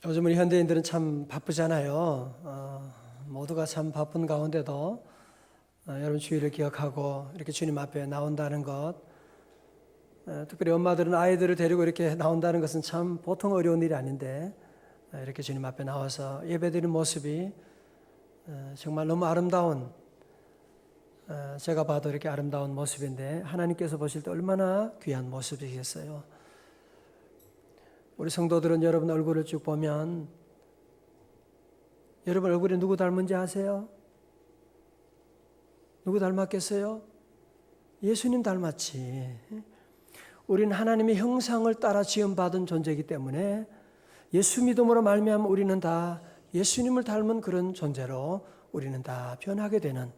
요즘 우리 현대인들은 참 바쁘잖아요. 모두가 참 바쁜 가운데도 여러분 주일을 기억하고 이렇게 주님 앞에 나온다는 것, 특별히 엄마들은 아이들을 데리고 이렇게 나온다는 것은 참 보통 어려운 일이 아닌데 이렇게 주님 앞에 나와서 예배드리는 모습이 정말 너무 아름다운, 제가 봐도 이렇게 아름다운 모습인데 하나님께서 보실 때 얼마나 귀한 모습이겠어요. 우리 성도들은 여러분 얼굴을 쭉 보면 여러분 얼굴이 누구 닮은지 아세요? 누구 닮았겠어요? 예수님 닮았지. 우리는 하나님의 형상을 따라 지음받은 존재이기 때문에 예수 믿음으로 말미암아 우리는 다 예수님을 닮은 그런 존재로 우리는 다 변하게 되는,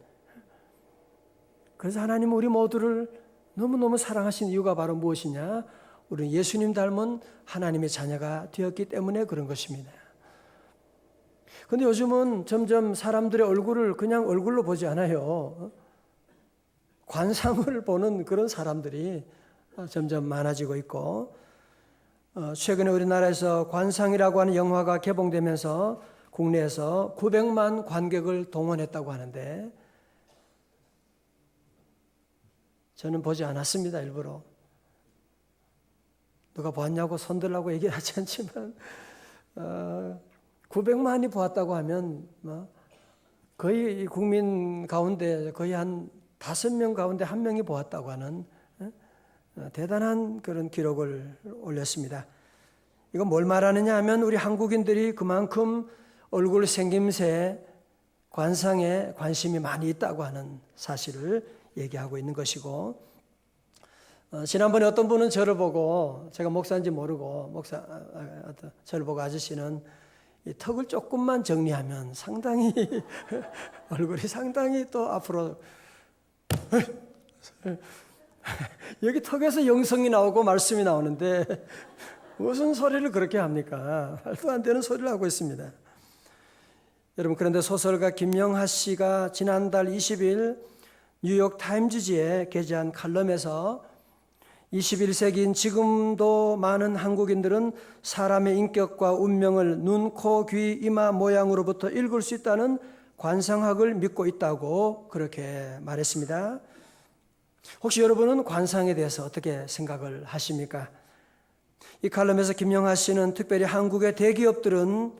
그래서 하나님은 우리 모두를 너무너무 사랑하신 이유가 바로 무엇이냐? 우리는 예수님 닮은 하나님의 자녀가 되었기 때문에 그런 것입니다. 그런데 요즘은 점점 사람들의 얼굴을 그냥 얼굴로 보지 않아요. 관상을 보는 그런 사람들이 점점 많아지고 있고, 최근에 우리나라에서 관상이라고 하는 영화가 개봉되면서 국내에서 900만 관객을 동원했다고 하는데 저는 보지 않았습니다. 일부러. 누가 보았냐고 손들라고 얘기하지 않지만 900만이 보았다고 하면 거의 국민 가운데 거의 한 5명 가운데 1명이 보았다고 하는 대단한 그런 기록을 올렸습니다. 이건 뭘 말하느냐 하면 우리 한국인들이 그만큼 얼굴 생김새, 관상에 관심이 많이 있다고 하는 사실을 얘기하고 있는 것이고, 지난번에 어떤 분은 저를 보고, 제가 목사인지 모르고 저를 보고 아저씨는 이 턱을 조금만 정리하면 상당히 얼굴이 상당히 또 앞으로 여기 턱에서 영성이 나오고 말씀이 나오는데 무슨 소리를 그렇게 합니까? 말도 안 되는 소리를 하고 있습니다. 여러분, 그런데 소설가 김영하 씨가 지난달 20일 뉴욕 타임즈지에 게재한 칼럼에서 21세기인 지금도 많은 한국인들은 사람의 인격과 운명을 눈, 코, 귀, 이마 모양으로부터 읽을 수 있다는 관상학을 믿고 있다고 그렇게 말했습니다. 혹시 여러분은 관상에 대해서 어떻게 생각을 하십니까? 이 칼럼에서 김영하 씨는 특별히 한국의 대기업들은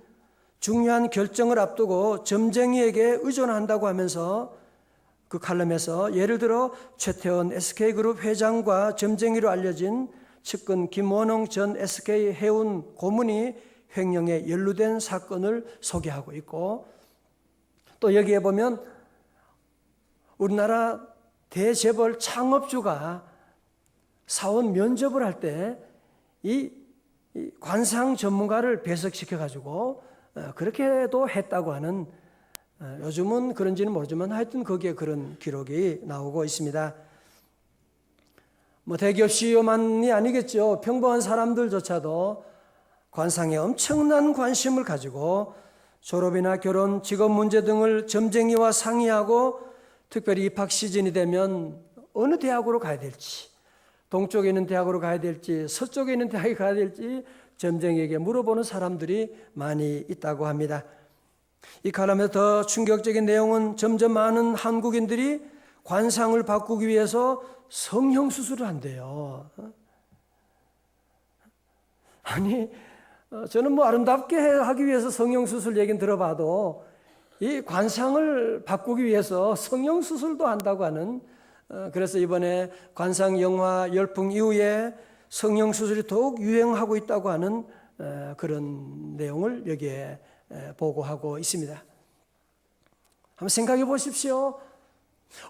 중요한 결정을 앞두고 점쟁이에게 의존한다고 하면서 그 칼럼에서 예를 들어 최태원 SK그룹 회장과 점쟁이로 알려진 측근 김원홍 전 SK 해운 고문이 횡령에 연루된 사건을 소개하고 있고, 또 여기에 보면 우리나라 대재벌 창업주가 사원 면접을 할 때 이 관상 전문가를 배석시켜가지고 그렇게도 했다고 하는, 요즘은 그런지는 모르지만 하여튼 거기에 그런 기록이 나오고 있습니다. 대기업 CEO만이 아니겠죠. 평범한 사람들조차도 관상에 엄청난 관심을 가지고 졸업이나 결혼, 직업 문제 등을 점쟁이와 상의하고 특별히 입학 시즌이 되면 어느 대학으로 가야 될지, 동쪽에 있는 대학으로 가야 될지, 서쪽에 있는 대학에 가야 될지 점쟁이에게 물어보는 사람들이 많이 있다고 합니다. 이 칼럼에서 더 충격적인 내용은 점점 많은 한국인들이 관상을 바꾸기 위해서 성형수술을 한대요. 아니, 저는 아름답게 하기 위해서 성형수술 얘기는 들어봐도 이 관상을 바꾸기 위해서 성형수술도 한다고 하는, 그래서 이번에 관상 영화 열풍 이후에 성형수술이 더욱 유행하고 있다고 하는 그런 내용을 여기에 보고하고 있습니다. 한번 생각해 보십시오.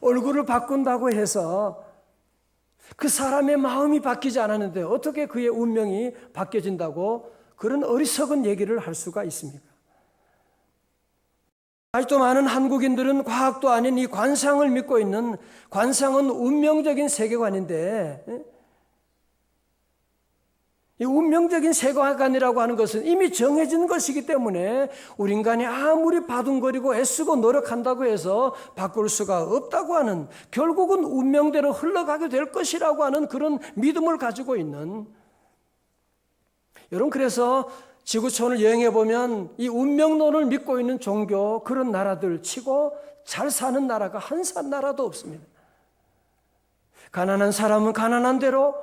얼굴을 바꾼다고 해서 그 사람의 마음이 바뀌지 않았는데 어떻게 그의 운명이 바뀌어진다고 그런 어리석은 얘기를 할 수가 있습니까? 아직도 많은 한국인들은 과학도 아닌 이 관상을 믿고 있는, 관상은 운명적인 세계관인데, 이 운명적인 세계관이라고 하는 것은 이미 정해진 것이기 때문에 우리 인간이 아무리 바둥거리고 애쓰고 노력한다고 해서 바꿀 수가 없다고 하는, 결국은 운명대로 흘러가게 될 것이라고 하는 그런 믿음을 가지고 있는, 여러분, 그래서 지구촌을 여행해 보면 이 운명론을 믿고 있는 종교 그런 나라들 치고 잘 사는 나라가 한 나라도 없습니다. 가난한 사람은 가난한 대로,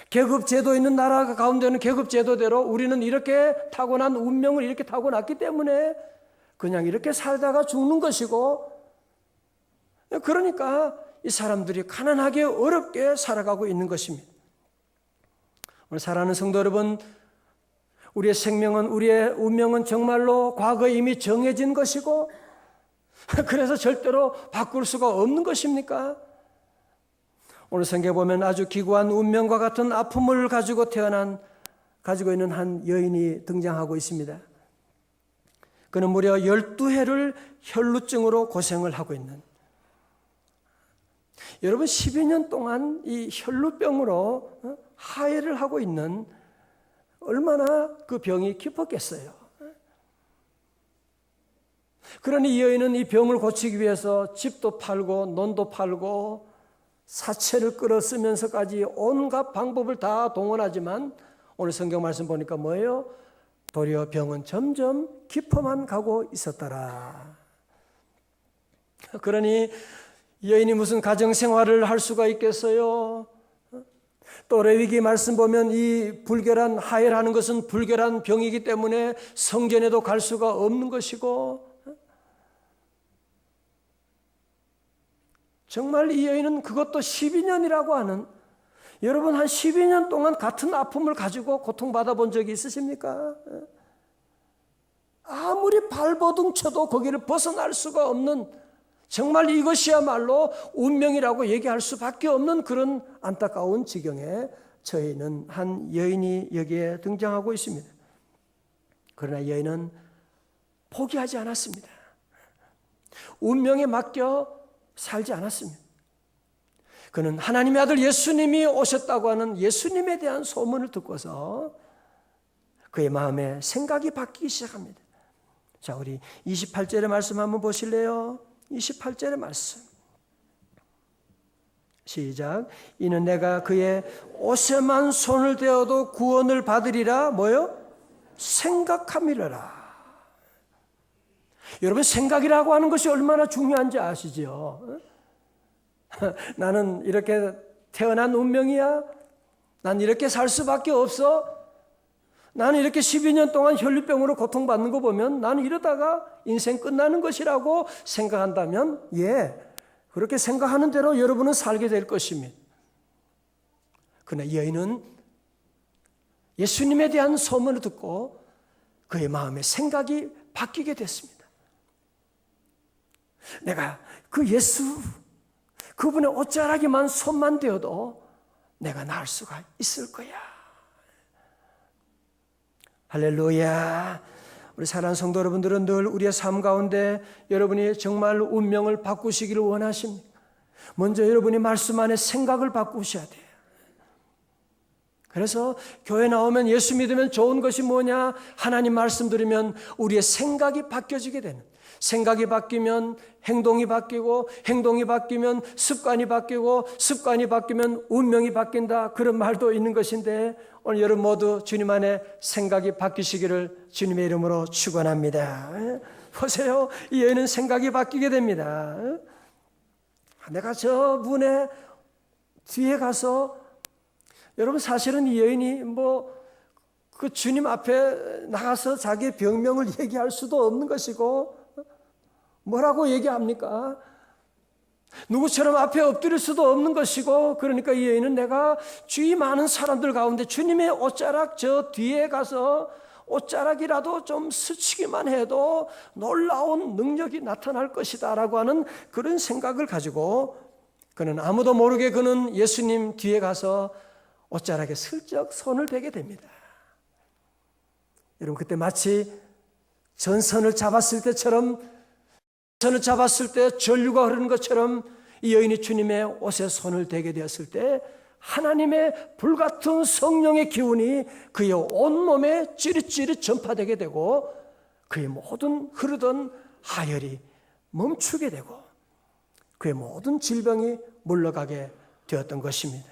계급제도 있는 나라 가운데는 계급제도대로 우리는 이렇게 타고난 운명을 이렇게 타고났기 때문에 그냥 이렇게 살다가 죽는 것이고, 그러니까 이 사람들이 가난하게 어렵게 살아가고 있는 것입니다. 오늘 사랑하는 성도 여러분, 우리의 생명은, 우리의 운명은 정말로 과거에 이미 정해진 것이고 그래서 절대로 바꿀 수가 없는 것입니까? 오늘 성경에 보면 아주 기구한 운명과 같은 아픔을 가지고 있는 한 여인이 등장하고 있습니다. 그는 무려 12해를 혈루증으로 고생을 하고 있는, 여러분 12년 동안 이 혈루병으로 하해를 하고 있는, 얼마나 그 병이 깊었겠어요. 그러니 이 여인은 이 병을 고치기 위해서 집도 팔고 논도 팔고 사채를 끌어 쓰면서까지 온갖 방법을 다 동원하지만 오늘 성경 말씀 보니까 뭐예요? 도리어 병은 점점 깊어만 가고 있었더라. 그러니 여인이 무슨 가정생활을 할 수가 있겠어요? 또 레위기 말씀 보면 이 불결한 하혈하는 것은 불결한 병이기 때문에 성전에도 갈 수가 없는 것이고, 정말 이 여인은 그것도 12년이라고 하는, 여러분 한 12년 동안 같은 아픔을 가지고 고통받아 본 적이 있으십니까? 아무리 발버둥 쳐도 거기를 벗어날 수가 없는, 정말 이것이야말로 운명이라고 얘기할 수밖에 없는 그런 안타까운 지경에 처해 있는 한 여인이 여기에 등장하고 있습니다. 그러나 여인은 포기하지 않았습니다. 운명에 맡겨 살지 않았습니다. 그는 하나님의 아들 예수님이 오셨다고 하는 예수님에 대한 소문을 듣고서 그의 마음에 생각이 바뀌기 시작합니다. 자, 우리 28절의 말씀 한번 보실래요? 28절의 말씀. 시작. 이는 내가 그의 옷에만 손을 대어도 구원을 받으리라 뭐요? 생각함이라라. 여러분, 생각이라고 하는 것이 얼마나 중요한지 아시죠? 나는 이렇게 태어난 운명이야? 난 이렇게 살 수밖에 없어? 나는 이렇게 12년 동안 혈류병으로 고통받는 거 보면 나는 이러다가 인생 끝나는 것이라고 생각한다면, 그렇게 생각하는 대로 여러분은 살게 될 것입니다. 그러나 이 여인은 예수님에 대한 소문을 듣고 그의 마음의 생각이 바뀌게 됐습니다. 내가 그 예수, 그분의 옷자락에만 손만 대어도 내가 나을 수가 있을 거야. 할렐루야. 우리 사랑하는 성도 여러분들은 늘 우리의 삶 가운데 여러분이 정말 운명을 바꾸시기를 원하십니까? 먼저 여러분이 말씀 안에 생각을 바꾸셔야 돼요. 그래서 교회 나오면, 예수 믿으면 좋은 것이 뭐냐? 하나님 말씀 들으면 우리의 생각이 바뀌어지게 되는, 생각이 바뀌면 행동이 바뀌고, 행동이 바뀌면 습관이 바뀌고, 습관이 바뀌면 운명이 바뀐다, 그런 말도 있는 것인데, 오늘 여러분 모두 주님 안에 생각이 바뀌시기를 주님의 이름으로 축원합니다. 보세요, 이 여인은 생각이 바뀌게 됩니다. 내가 저 문에 뒤에 가서, 여러분 사실은 이 여인이 그 주님 앞에 나가서 자기의 병명을 얘기할 수도 없는 것이고, 뭐라고 얘기합니까? 누구처럼 앞에 엎드릴 수도 없는 것이고, 그러니까 이 여인은 내가 주위 많은 사람들 가운데 주님의 옷자락 저 뒤에 가서 옷자락이라도 좀 스치기만 해도 놀라운 능력이 나타날 것이다 라고 하는 그런 생각을 가지고, 그는 아무도 모르게 그는 예수님 뒤에 가서 옷자락에 슬쩍 손을 대게 됩니다. 여러분, 그때 마치 전선을 잡았을 때 전류가 흐르는 것처럼 이 여인이 주님의 옷에 손을 대게 되었을 때 하나님의 불같은 성령의 기운이 그의 온몸에 찌릿찌릿 전파되게 되고, 그의 모든 흐르던 하혈이 멈추게 되고 그의 모든 질병이 물러가게 되었던 것입니다.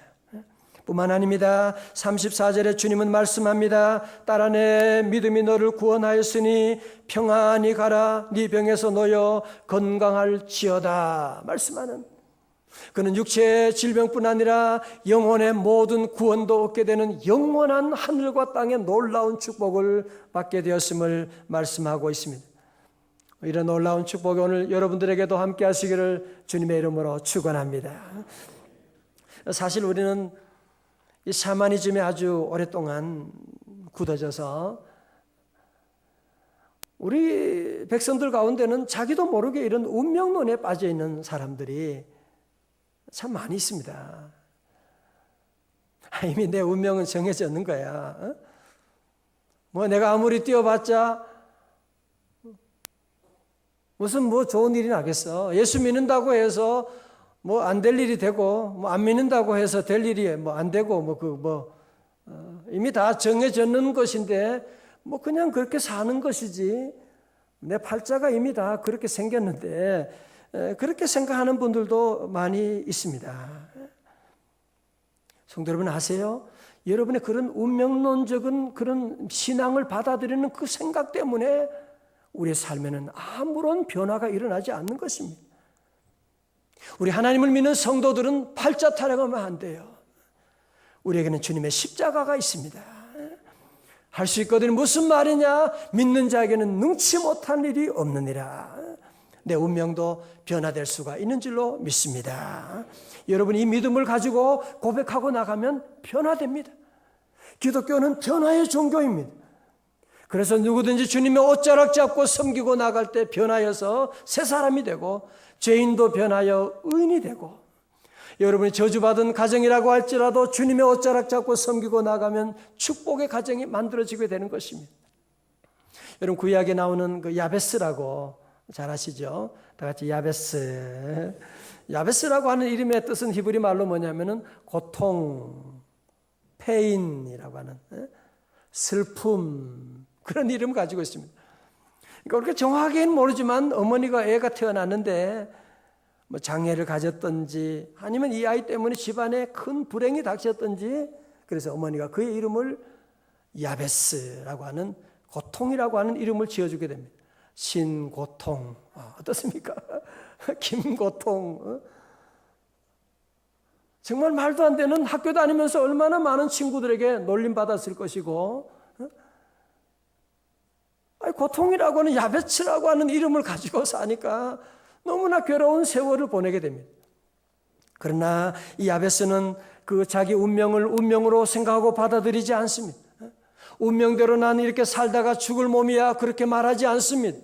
뿐만 아닙니다. 34절에 주님은 말씀합니다. 딸아 내 믿음이 너를 구원하였으니 평안히 가라. 네 병에서 놓여 건강할지어다. 말씀하는, 그는 육체의 질병뿐 아니라 영혼의 모든 구원도 얻게 되는 영원한 하늘과 땅의 놀라운 축복을 받게 되었음을 말씀하고 있습니다. 이런 놀라운 축복이 오늘 여러분들에게도 함께 하시기를 주님의 이름으로 축원합니다. 사실 우리는 이 샤머니즘에 아주 오랫동안 굳어져서 우리 백성들 가운데는 자기도 모르게 이런 운명론에 빠져 있는 사람들이 참 많이 있습니다. 이미 내 운명은 정해져 있는 거야. 뭐 내가 아무리 뛰어봤자 무슨 뭐 좋은 일이 나겠어. 예수 믿는다고 해서 뭐 안 될 일이 되고, 뭐 안 믿는다고 해서 될 일이 뭐 안 되고, 이미 다 정해져 있는 것인데 뭐 그냥 그렇게 사는 것이지. 내 팔자가 이미 다 그렇게 생겼는데, 그렇게 생각하는 분들도 많이 있습니다. 성도 여러분 아세요? 여러분의 그런 운명론적인 그런 신앙을 받아들이는 그 생각 때문에 우리의 삶에는 아무런 변화가 일어나지 않는 것입니다. 우리 하나님을 믿는 성도들은 팔자 타령하면 안 돼요. 우리에게는 주님의 십자가가 있습니다. 할 수 있거든. 무슨 말이냐? 믿는 자에게는 능치 못한 일이 없느니라. 내 운명도 변화될 수가 있는 줄로 믿습니다. 여러분이 이 믿음을 가지고 고백하고 나가면 변화됩니다. 기독교는 변화의 종교입니다. 그래서 누구든지 주님의 옷자락 잡고 섬기고 나갈 때 변하여서 새 사람이 되고, 죄인도 변하여 의인이 되고, 여러분이 저주받은 가정이라고 할지라도 주님의 옷자락 잡고 섬기고 나가면 축복의 가정이 만들어지게 되는 것입니다. 여러분 그 이야기에 나오는 그 야베스라고 잘 아시죠? 다 같이 야베스. 야베스라고 하는 이름의 뜻은 히브리 말로 뭐냐면은 고통, 페인이라고 하는 슬픔, 그런 이름을 가지고 있습니다. 그러니까 그렇게 정확하게는 모르지만 어머니가 애가 태어났는데 뭐 장애를 가졌던지 아니면 이 아이 때문에 집안에 큰 불행이 닥쳤던지, 그래서 어머니가 그의 이름을 야베스라고 하는, 고통이라고 하는 이름을 지어주게 됩니다. 신고통, 어떻습니까? 김고통. 정말 말도 안 되는, 학교 다니면서 얼마나 많은 친구들에게 놀림받았을 것이고, 고통이라고 하는, 야베스라고 하는 이름을 가지고 사니까 너무나 괴로운 세월을 보내게 됩니다. 그러나 이 야베스는 그 자기 운명을 운명으로 생각하고 받아들이지 않습니다. 운명대로 난 이렇게 살다가 죽을 몸이야, 그렇게 말하지 않습니다.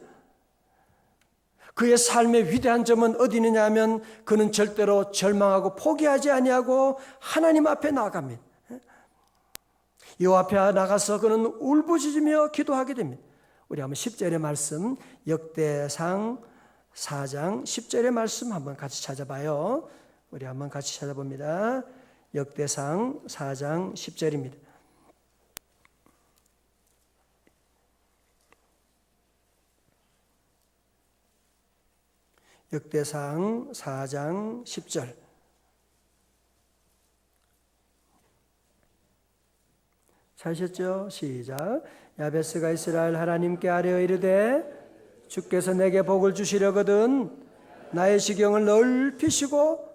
그의 삶의 위대한 점은 어디 있느냐 하면 그는 절대로 절망하고 포기하지 아니하고 하나님 앞에 나아갑니다. 여호와 앞에 나가서 그는 울부짖으며 기도하게 됩니다. 우리 한번 10절의 말씀, 역대상 4장 10절의 말씀 한번 같이 찾아봐요. 우리 한번 같이 찾아봅니다. 역대상 4장 10절입니다. 역대상 4장 10절. 찾으셨죠? 시작. 야베스가 이스라엘 하나님께 아뢰어 이르되 주께서 내게 복을 주시려거든 나의 지경을 넓히시고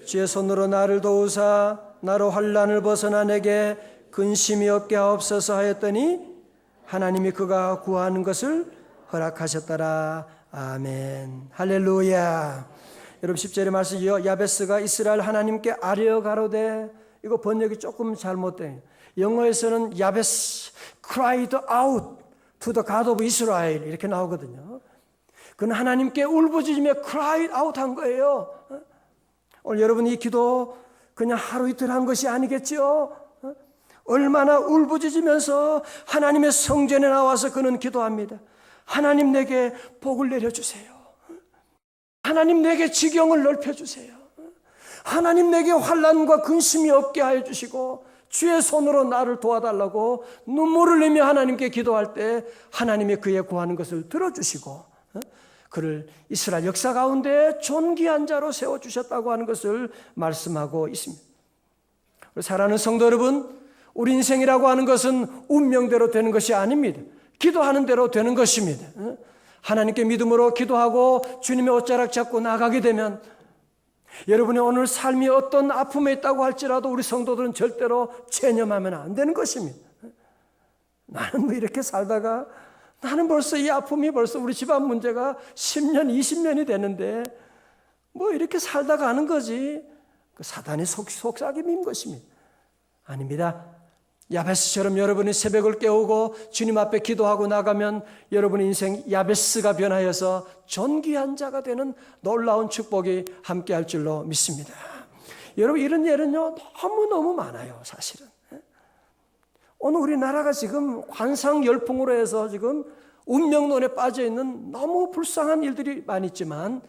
주의 손으로 나를 도우사 나로 환난을 벗어나 내게 근심이 없게 하옵소서 하였더니 하나님이 그가 구하는 것을 허락하셨더라. 아멘. 할렐루야. 여러분 10절의 말씀, 야베스가 이스라엘 하나님께 아뢰어 가로되, 이거 번역이 조금 잘못돼요. 영어에서는 야베스 cried out to the God of Israel 이렇게 나오거든요. 그는 하나님께 울부짖으며 cried out 한 거예요. 오늘 여러분 이 기도 그냥 하루 이틀 한 것이 아니겠죠? 얼마나 울부짖으면서 하나님의 성전에 나와서 그는 기도합니다. 하나님 내게 복을 내려주세요. 하나님 내게 지경을 넓혀주세요. 하나님 내게 환난과 근심이 없게 하여 주시고 주의 손으로 나를 도와달라고 눈물을 흘리며 하나님께 기도할 때 하나님이 그의 구하는 것을 들어주시고 그를 이스라엘 역사 가운데 존귀한 자로 세워주셨다고 하는 것을 말씀하고 있습니다. 사랑하는 성도 여러분, 우리 인생이라고 하는 것은 운명대로 되는 것이 아닙니다. 기도하는 대로 되는 것입니다. 하나님께 믿음으로 기도하고 주님의 옷자락 잡고 나가게 되면 여러분의 오늘 삶이 어떤 아픔에 있다고 할지라도 우리 성도들은 절대로 체념하면 안 되는 것입니다. 나는 뭐 이렇게 살다가 나는 벌써 이 아픔이 벌써 우리 집안 문제가 10년, 20년이 됐는데 뭐 이렇게 살다가 하는 거지. 그 사단이 속삭임인 것입니다. 아닙니다. 야베스처럼 여러분이 새벽을 깨우고 주님 앞에 기도하고 나가면 여러분의 인생 야베스가 변하여서 존귀한 자가 되는 놀라운 축복이 함께할 줄로 믿습니다. 여러분 이런 예는요 너무너무 많아요. 사실은 오늘 우리나라가 지금 관상 열풍으로 해서 지금 운명론에 빠져 있는 너무 불쌍한 일들이 많이 있지만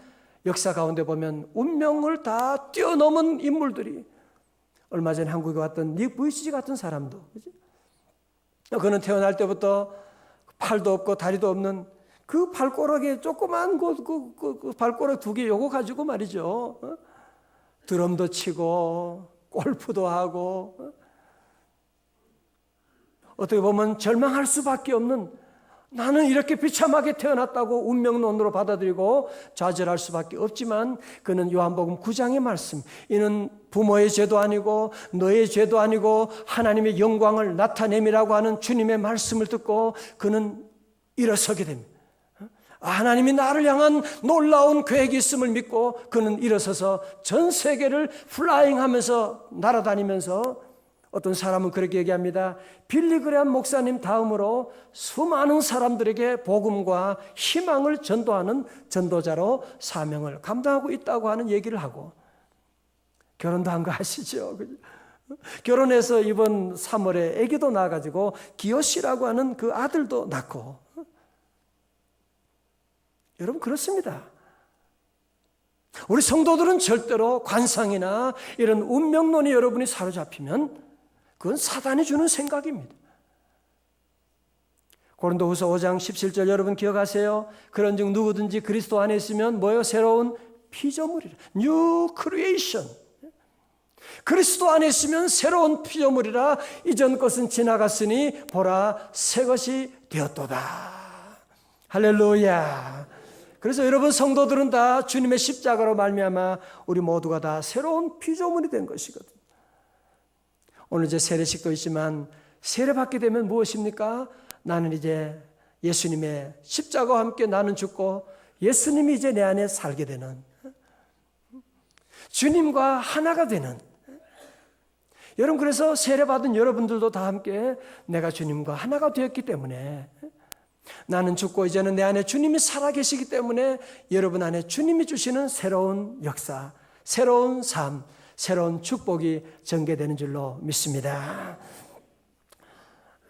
역사 가운데 보면 운명을 다 뛰어넘은 인물들이 얼마 전에 한국에 왔던 닉 부이치지 같은 사람도, 그죠? 그는 태어날 때부터 팔도 없고 다리도 없는 그 발꼬락에 조그만 그 발꼬락 2개 요거 가지고 말이죠. 드럼도 치고 골프도 하고 어떻게 보면 절망할 수밖에 없는 나는 이렇게 비참하게 태어났다고 운명론으로 받아들이고 좌절할 수밖에 없지만 그는 요한복음 9장의 말씀 이는 부모의 죄도 아니고 너의 죄도 아니고 하나님의 영광을 나타냄이라고 하는 주님의 말씀을 듣고 그는 일어서게 됩니다. 하나님이 나를 향한 놀라운 계획이 있음을 믿고 그는 일어서서 전 세계를 플라잉하면서 날아다니면서 어떤 사람은 그렇게 얘기합니다. 빌리 그레함 목사님 다음으로 수많은 사람들에게 복음과 희망을 전도하는 전도자로 사명을 감당하고 있다고 하는 얘기를 하고 결혼도 한 거 아시죠? 결혼해서 이번 3월에 아기도 낳아가지고 기호 씨라고 하는 그 아들도 낳고 여러분 그렇습니다. 우리 성도들은 절대로 관상이나 이런 운명론이 여러분이 사로잡히면 그건 사단이 주는 생각입니다. 고린도후서 5장 17절 여러분 기억하세요? 그런즉 누구든지 그리스도 안에 있으면 뭐예요? 새로운 피조물이라. New creation. 그리스도 안에 있으면 새로운 피조물이라. 이전 것은 지나갔으니 보라 새 것이 되었도다. 할렐루야. 그래서 여러분 성도들은 다 주님의 십자가로 말미암아 우리 모두가 다 새로운 피조물이 된 것이거든요. 오늘 이제 세례식도 있지만 세례받게 되면 무엇입니까? 나는 이제 예수님의 십자가와 함께 나는 죽고 예수님이 이제 내 안에 살게 되는 주님과 하나가 되는 여러분 그래서 세례받은 여러분들도 다 함께 내가 주님과 하나가 되었기 때문에 나는 죽고 이제는 내 안에 주님이 살아계시기 때문에 여러분 안에 주님이 주시는 새로운 역사, 새로운 삶, 새로운 축복이 전개되는 줄로 믿습니다.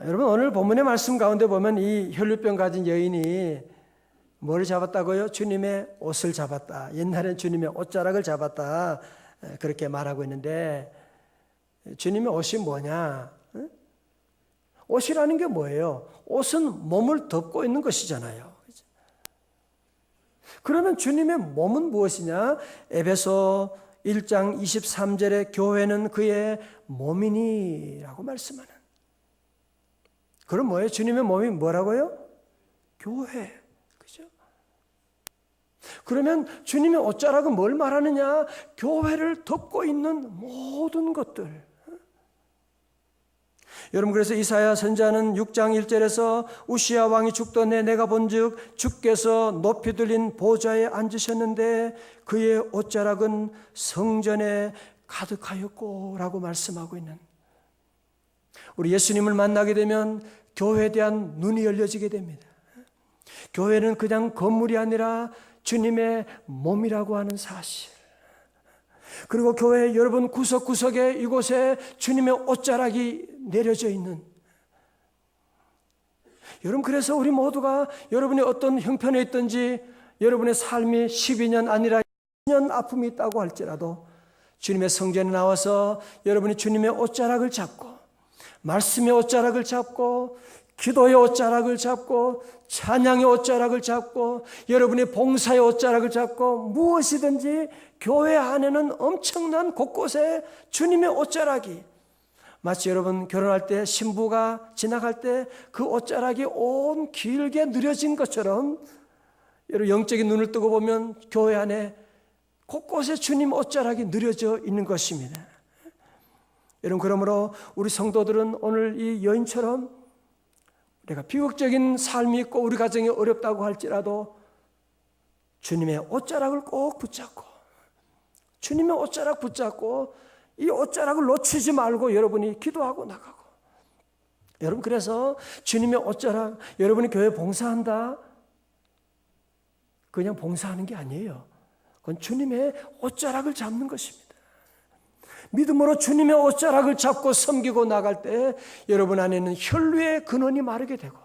여러분 오늘 본문의 말씀 가운데 보면 이 혈루병 가진 여인이 뭘 잡았다고요? 주님의 옷을 잡았다. 옛날엔 주님의 옷자락을 잡았다. 그렇게 말하고 있는데 주님의 옷이 뭐냐? 옷이라는 게 뭐예요? 옷은 몸을 덮고 있는 것이잖아요. 그러면 주님의 몸은 무엇이냐? 에베소 1장 23절에 교회는 그의 몸이니라고 말씀하는. 그럼 뭐예요? 주님의 몸이 뭐라고요? 교회. 그죠? 그러면 주님의 옷자락은 뭘 말하느냐? 교회를 덮고 있는 모든 것들. 여러분 그래서 이사야 선지자는 6장 1절에서 우시야 왕이 죽던 해 내가 본즉 주께서 높이 들린 보좌에 앉으셨는데 그의 옷자락은 성전에 가득하였고 라고 말씀하고 있는 우리 예수님을 만나게 되면 교회에 대한 눈이 열려지게 됩니다. 교회는 그냥 건물이 아니라 주님의 몸이라고 하는 사실 그리고 교회 여러분 구석구석에 이곳에 주님의 옷자락이 내려져 있는 여러분 그래서 우리 모두가 여러분이 어떤 형편에 있든지 여러분의 삶이 12년 아니라 2년 아픔이 있다고 할지라도 주님의 성전에 나와서 여러분이 주님의 옷자락을 잡고 말씀의 옷자락을 잡고 기도의 옷자락을 잡고 찬양의 옷자락을 잡고 여러분의 봉사의 옷자락을 잡고 무엇이든지 교회 안에는 엄청난 곳곳에 주님의 옷자락이 마치 여러분 결혼할 때 신부가 지나갈 때 그 옷자락이 온 길게 느려진 것처럼 여러분 영적인 눈을 뜨고 보면 교회 안에 곳곳에 주님 옷자락이 느려져 있는 것입니다. 여러분 그러므로 우리 성도들은 오늘 이 여인처럼 내가 비극적인 삶이 있고 우리 가정이 어렵다고 할지라도 주님의 옷자락을 꼭 붙잡고 주님의 옷자락 붙잡고 이 옷자락을 놓치지 말고 여러분이 기도하고 나가고 여러분 그래서 주님의 옷자락 여러분이 교회 봉사한다 그냥 봉사하는 게 아니에요. 그건 주님의 옷자락을 잡는 것입니다. 믿음으로 주님의 옷자락을 잡고 섬기고 나갈 때 여러분 안에는 혈류의 근원이 마르게 되고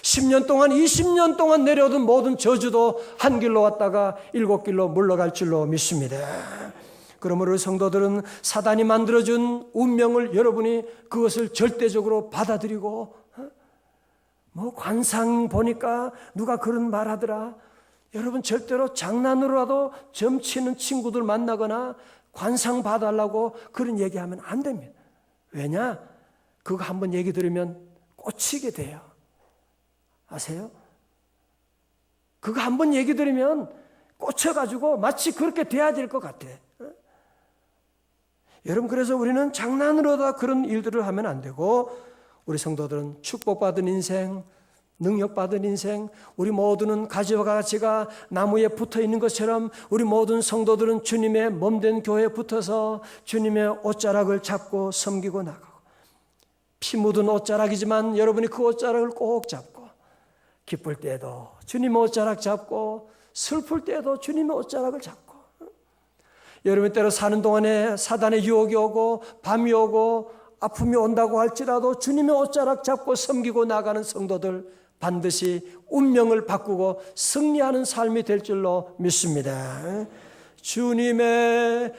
10년 동안 20년 동안 내려오던 모든 저주도 한 길로 왔다가 7길로 물러갈 줄로 믿습니다. 그러므로 성도들은 사단이 만들어준 운명을 여러분이 그것을 절대적으로 받아들이고 뭐 관상 보니까 누가 그런 말하더라. 여러분 절대로 장난으로라도 점치는 친구들 만나거나 관상 봐달라고 그런 얘기하면 안 됩니다. 왜냐? 그거 한번 얘기 들으면 꽂히게 돼요. 아세요? 그거 한번 얘기 들으면 꽂혀가지고 마치 그렇게 돼야 될 것 같아. 여러분 그래서 우리는 장난으로다 그런 일들을 하면 안 되고 우리 성도들은 축복받은 인생 능력받은 인생 우리 모두는 가지와 가지가 나무에 붙어있는 것처럼 우리 모든 성도들은 주님의 몸된 교회에 붙어서 주님의 옷자락을 잡고 섬기고 나가고 피 묻은 옷자락이지만 여러분이 그 옷자락을 꼭 잡고 기쁠 때에도 주님의 옷자락 잡고 슬플 때에도 주님의 옷자락을 잡고 여러분 때로 사는 동안에 사단의 유혹이 오고 밤이 오고 아픔이 온다고 할지라도 주님의 옷자락 잡고 섬기고 나가는 성도들 반드시 운명을 바꾸고 승리하는 삶이 될 줄로 믿습니다. 주님의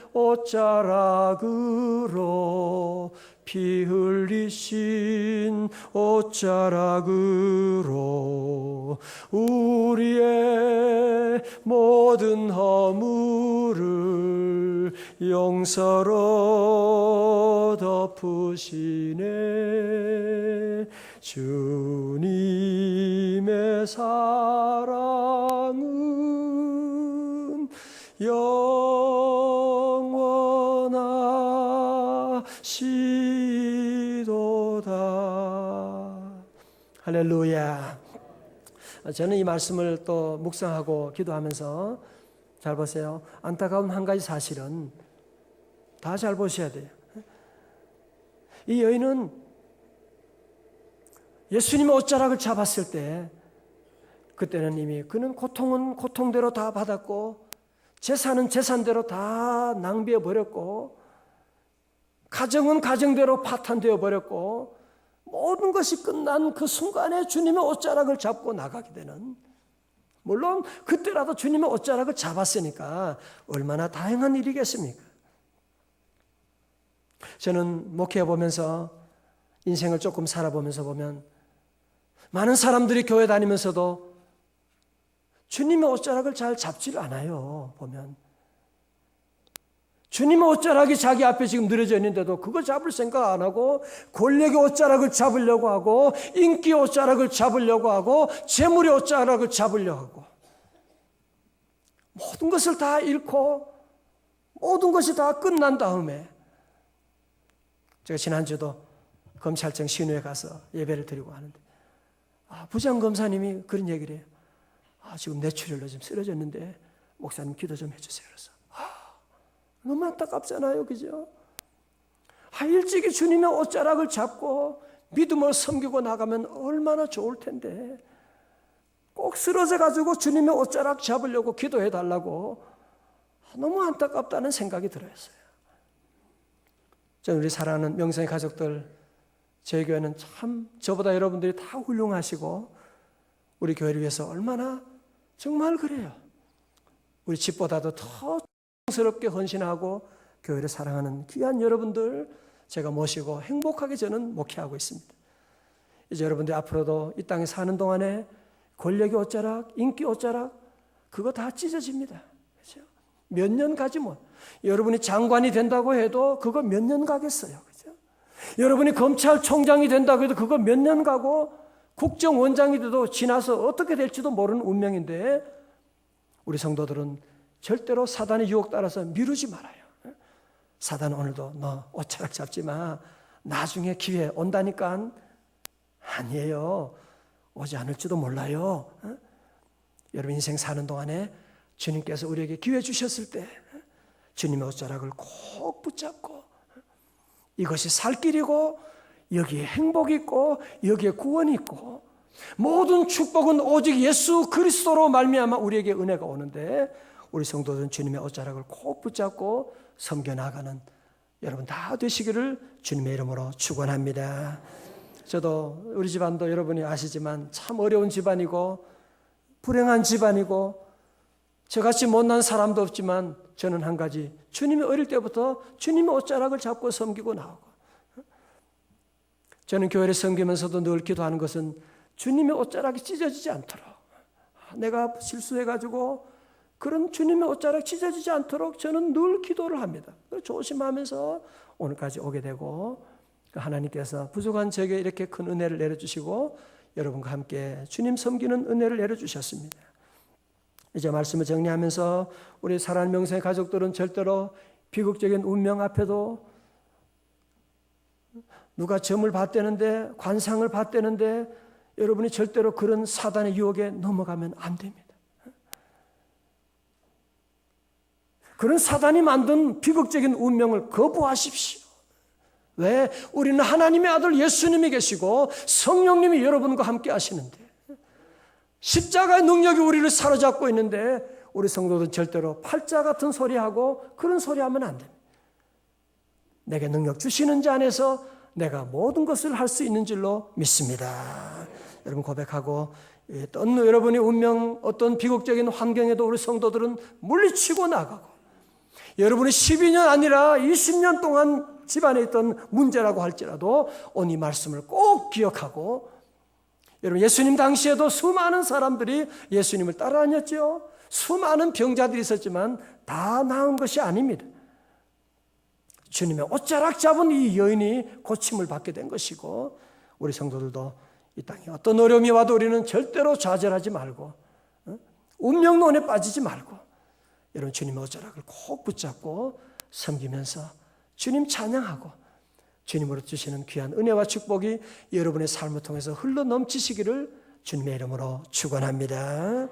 옷자락으로 피 흘리신 옷자락으로 우리의 모든 허물을 용서로 덮으시네. 주님의 사랑은 영원하시도다. 할렐루야. 저는 이 말씀을 또 묵상하고 기도하면서 잘 보세요. 안타까운 한 가지 사실은 다 잘 보셔야 돼요. 이 여인은 예수님의 옷자락을 잡았을 때 그때는 이미 그는 고통은 고통대로 다 받았고 재산은 재산대로 다 낭비해 버렸고 가정은 가정대로 파탄되어 버렸고 모든 것이 끝난 그 순간에 주님의 옷자락을 잡고 나가게 되는 물론 그때라도 주님의 옷자락을 잡았으니까 얼마나 다행한 일이겠습니까? 저는 목회해 보면서 인생을 조금 살아보면서 보면 많은 사람들이 교회 다니면서도 주님의 옷자락을 잘 잡지를 않아요. 보면 주님의 옷자락이 자기 앞에 지금 늘어져 있는데도 그거 잡을 생각 안 하고 권력의 옷자락을 잡으려고 하고 인기의 옷자락을 잡으려고 하고 재물의 옷자락을 잡으려고 하고 모든 것을 다 잃고 모든 것이 다 끝난 다음에 제가 지난주도 검찰청 신우에 가서 예배를 드리고 하는데 부장검사님이 그런 얘기를 해요. 지금 뇌출혈로 좀 쓰러졌는데 목사님 기도 좀 해주세요. 그래서 너무 안타깝잖아요. 그죠? 일찍이 주님의 옷자락을 잡고 믿음을 섬기고 나가면 얼마나 좋을 텐데 꼭 쓰러져가지고 주님의 옷자락 잡으려고 기도해 달라고 너무 안타깝다는 생각이 들었어요. 저는 우리 사랑하는 명성의 가족들 저희 교회는 참 저보다 여러분들이 다 훌륭하시고 우리 교회를 위해서 얼마나 정말 그래요. 우리 집보다도 더 스럽게 헌신하고 교회를 사랑하는 귀한 여러분들 제가 모시고 행복하게 저는 목회하고 있습니다. 이제 여러분들 앞으로도 이 땅에 사는 동안에 권력의 옷자락, 인기 옷자락 그거 다 찢어집니다. 그렇죠? 몇 년 가지 뭐. 여러분이 장관이 된다고 해도 그거 몇 년 가겠어요. 그렇죠? 여러분이 검찰총장이 된다고 해도 그거 몇 년 가고 국정원장이 돼도 지나서 어떻게 될지도 모르는 운명인데 우리 성도들은 절대로 사단의 유혹 따라서 미루지 말아요. 사단은 오늘도 너 옷자락 잡지 마. 나중에 기회 온다니까. 아니에요. 오지 않을지도 몰라요. 여러분 인생 사는 동안에 주님께서 우리에게 기회 주셨을 때 주님의 옷자락을 꼭 붙잡고 이것이 살 길이고 여기에 행복이 있고 여기에 구원이 있고 모든 축복은 오직 예수 그리스도로 말미암아 우리에게 은혜가 오는데 우리 성도들은 주님의 옷자락을 꼭 붙잡고 섬겨나가는 여러분 다 되시기를 주님의 이름으로 축원합니다. 저도 우리 집안도 여러분이 아시지만 참 어려운 집안이고 불행한 집안이고 저같이 못난 사람도 없지만 저는 한 가지 주님이 어릴 때부터 주님의 옷자락을 잡고 섬기고 나오고 저는 교회를 섬기면서도 늘 기도하는 것은 주님의 옷자락이 찢어지지 않도록 내가 실수해가지고 그런 주님의 옷자락 찢어지지 않도록 저는 늘 기도를 합니다. 조심하면서 오늘까지 오게 되고 하나님께서 부족한 저에게 이렇게 큰 은혜를 내려주시고 여러분과 함께 주님 섬기는 은혜를 내려주셨습니다. 이제 말씀을 정리하면서 우리 사랑하는 명성의 가족들은 절대로 비극적인 운명 앞에도 누가 점을 봤다는데 관상을 봤다는데 여러분이 절대로 그런 사단의 유혹에 넘어가면 안 됩니다. 그런 사단이 만든 비극적인 운명을 거부하십시오. 왜? 우리는 하나님의 아들 예수님이 계시고 성령님이 여러분과 함께 하시는데 십자가의 능력이 우리를 사로잡고 있는데 우리 성도들은 절대로 팔자 같은 소리하고 그런 소리하면 안 됩니다. 내게 능력 주시는 자 안에서 내가 모든 것을 할 수 있는 줄로 믿습니다. 여러분 고백하고 어떤 여러분의 운명 어떤 비극적인 환경에도 우리 성도들은 물리치고 나가고 여러분이 12년 아니라 20년 동안 집안에 있던 문제라고 할지라도 오늘 이 말씀을 꼭 기억하고 여러분 예수님 당시에도 수많은 사람들이 예수님을 따라다녔죠. 수많은 병자들이 있었지만 다 나은 것이 아닙니다. 주님의 옷자락 잡은 이 여인이 고침을 받게 된 것이고 우리 성도들도 이 땅에 어떤 어려움이 와도 우리는 절대로 좌절하지 말고 운명론에 빠지지 말고 여러분 주님의 옷자락을 꼭 붙잡고 섬기면서 주님 찬양하고 주님으로 주시는 귀한 은혜와 축복이 여러분의 삶을 통해서 흘러 넘치시기를 주님의 이름으로 축원합니다.